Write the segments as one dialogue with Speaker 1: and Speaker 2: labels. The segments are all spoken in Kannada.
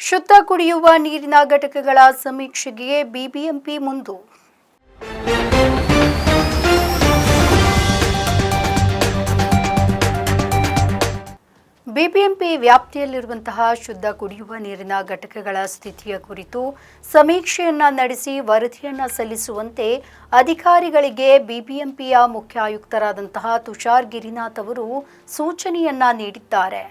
Speaker 1: ಶುದ್ಧ ಕುಡಿಯುವ ನೀರಿನ ಘಟಕಗಳ ಸಮೀಕ್ಷೆಗೆ ಬಿಬಿಎಂಪಿ ಮುಂದು. ಬಿಬಿಎಂಪಿ ವ್ಯಾಪ್ತಿಯಲ್ಲಿರುವಂತಹ ಶುದ್ಧ ಕುಡಿಯುವ ನೀರಿನ ಘಟಕಗಳ ಸ್ಥಿತಿಯ ಕುರಿತು ಸಮೀಕ್ಷೆಯನ್ನ ನಡೆಸಿ ವರದಿಯನ್ನ ಸಲ್ಲಿಸುವಂತೆ ಅಧಿಕಾರಿಗಳಿಗೆ ಬಿಬಿಎಂಪಿಯ ಮುಖ್ಯ ಆಯುಕ್ತರಾದಂತಹ ತುಷಾರ್ ಗಿರಿನಾಥ್ ಅವರು ಸೂಚನೆಯನ್ನ ನೀಡಿದ್ದಾರೆ.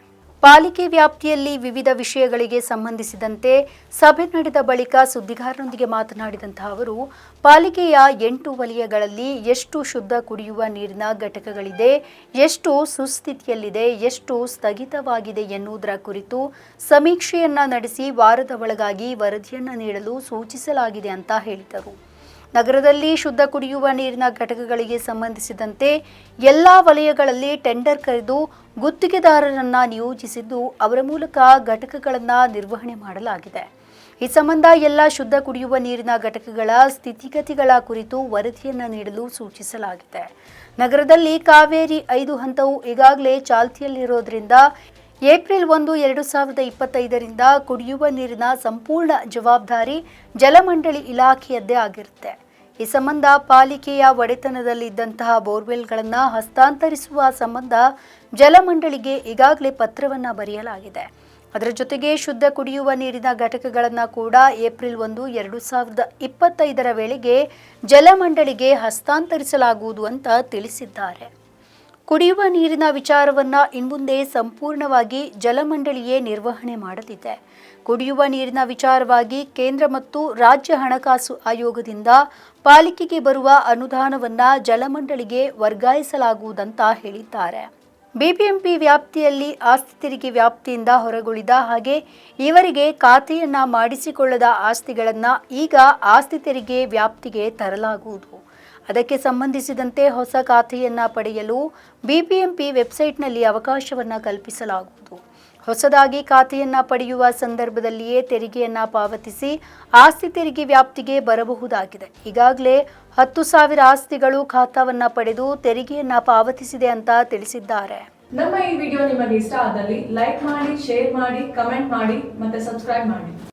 Speaker 1: ಪಾಲಿಕೆ ವ್ಯಾಪ್ತಿಯಲ್ಲಿ ವಿವಿಧ ವಿಷಯಗಳಿಗೆ ಸಂಬಂಧಿಸಿದಂತೆ ಸಭೆ ನಡೆದ ಬಳಿಕ ಸುದ್ದಿಗಾರರೊಂದಿಗೆ ಮಾತನಾಡಿದಂತಹ ಅವರು, ಪಾಲಿಕೆಯ 8 ವಲಯಗಳಲ್ಲಿ ಎಷ್ಟು ಶುದ್ಧ ಕುಡಿಯುವ ನೀರಿನ ಘಟಕಗಳಿದೆ, ಎಷ್ಟು ಸುಸ್ಥಿತಿಯಲ್ಲಿದೆ, ಎಷ್ಟು ಸ್ಥಗಿತವಾಗಿದೆ ಎನ್ನುವುದರ ಕುರಿತು ಸಮೀಕ್ಷೆಯನ್ನ ನಡೆಸಿ ವಾರದ ಒಳಗಾಗಿ ವರದಿಯನ್ನ ನೀಡಲು ಸೂಚಿಸಲಾಗಿದೆ ಅಂತ ಹೇಳಿದರು. ನಗರದಲ್ಲಿ ಶುದ್ಧ ಕುಡಿಯುವ ನೀರಿನ ಘಟಕಗಳಿಗೆ ಸಂಬಂಧಿಸಿದಂತೆ ಎಲ್ಲ ವಲಯಗಳಲ್ಲಿ ಟೆಂಡರ್ ಕರೆದು ಗುತ್ತಿಗೆದಾರರನ್ನ ನಿಯೋಜಿಸಿದ್ದು ಅವರ ಮೂಲಕ ಘಟಕಗಳನ್ನು ನಿರ್ವಹಣೆ ಮಾಡಲಾಗಿದೆ. ಈ ಸಂಬಂಧ ಎಲ್ಲ ಶುದ್ಧ ಕುಡಿಯುವ ನೀರಿನ ಘಟಕಗಳ ಸ್ಥಿತಿಗತಿಗಳ ಕುರಿತು ವರದಿಯನ್ನು ನೀಡಲು ಸೂಚಿಸಲಾಗಿದೆ. ನಗರದಲ್ಲಿ ಕಾವೇರಿ 5 ಹಂತವು ಈಗಾಗಲೇ ಚಾಲ್ತಿಯಲ್ಲಿರೋದ್ರಿಂದ ಏಪ್ರಿಲ್ 1, 2025ರಿಂದ ಕುಡಿಯುವ ನೀರಿನ ಸಂಪೂರ್ಣ ಜವಾಬ್ದಾರಿ ಜಲಮಂಡಳಿ ಇಲಾಖೆಯದ್ದೇ ಆಗಿರುತ್ತೆ. ಈ ಸಂಬಂಧ ಪಾಲಿಕೆಯ ಒಡೆತನದಲ್ಲಿದ್ದಂತಹ ಬೋರ್ವೆಲ್ಗಳನ್ನು ಹಸ್ತಾಂತರಿಸುವ ಸಂಬಂಧ ಜಲಮಂಡಳಿಗೆ ಈಗಾಗಲೇ ಪತ್ರವನ್ನು ಬರೆಯಲಾಗಿದೆ. ಅದರ ಜೊತೆಗೆ ಶುದ್ಧ ಕುಡಿಯುವ ನೀರಿನ ಘಟಕಗಳನ್ನು ಕೂಡ ಏಪ್ರಿಲ್ 1, 2025ರ ವೇಳೆಗೆ ಜಲಮಂಡಳಿಗೆ ಹಸ್ತಾಂತರಿಸಲಾಗುವುದು ಅಂತ ತಿಳಿಸಿದ್ದಾರೆ. ಕುಡಿಯುವ ನೀರಿನ ವಿಚಾರವನ್ನು ಇನ್ಮುಂದೆ ಸಂಪೂರ್ಣವಾಗಿ ಜಲಮಂಡಳಿಯೇ ನಿರ್ವಹಣೆ ಮಾಡಲಿದೆ. ಕುಡಿಯುವ ನೀರಿನ ವಿಚಾರವಾಗಿ ಕೇಂದ್ರ ಮತ್ತು ರಾಜ್ಯ ಹಣಕಾಸು ಆಯೋಗದಿಂದ ಪಾಲಿಕೆಗೆ ಬರುವ ಅನುದಾನವನ್ನು ಜಲಮಂಡಳಿಗೆ ವರ್ಗಾಯಿಸಲಾಗುವುದಂತ ಹೇಳಿದ್ದಾರೆ. ಬಿಬಿಎಂಪಿ ವ್ಯಾಪ್ತಿಯಲ್ಲಿ ಆಸ್ತಿ ತೆರಿಗೆ ವ್ಯಾಪ್ತಿಯಿಂದ ಹೊರಗುಳಿದ ಹಾಗೆ ಇವರಿಗೆ ಖಾತೆಯನ್ನ ಮಾಡಿಸಿಕೊಳ್ಳದ ಆಸ್ತಿಗಳನ್ನು ಈಗ ಆಸ್ತಿ ತೆರಿಗೆ ವ್ಯಾಪ್ತಿಗೆ ತರಲಾಗುವುದು. ಅದಕ್ಕೆ ಸಂಬಂಧಿಸಿದಂತೆ ಹೊಸ ಖಾತೆಯನ್ನು ಪಡೆಯಲು ಬಿಬಿಎಂಪಿ ವೆಬ್ಸೈಟ್ನಲ್ಲಿ ಅವಕಾಶವನ್ನು ಕಲ್ಪಿಸಲಾಗುವುದು. ಹೊಸದಾಗಿ ಖಾತೆಯನ್ನು ಪಡೆಯುವ ಸಂದರ್ಭದಲ್ಲಿಯೇ ತೆರಿಗೆಯನ್ನು ಪಾವತಿಸಿ ಆಸ್ತಿ ತೆರಿಗೆ ವ್ಯಾಪ್ತಿಗೆ ಬರಬಹುದಾಗಿದೆ. ಈಗಾಗಲೇ 10,000 ಆಸ್ತಿಗಳು ಖಾತಾವನ್ನು ಪಡೆದು ತೆರಿಗೆಯನ್ನು ಪಾವತಿಸಿದೆ ಅಂತ ತಿಳಿಸಿದ್ದಾರೆ.
Speaker 2: ನಮ್ಮ ಈ ವಿಡಿಯೋ ನಿಮಗೆ ಇಷ್ಟ ಆದಲ್ಲಿ ಲೈಕ್ ಮಾಡಿ, ಶೇರ್ ಮಾಡಿ, ಕಮೆಂಟ್ ಮಾಡಿ ಮತ್ತೆ ಸಬ್ಸ್ಕ್ರೈಬ್ ಮಾಡಿ.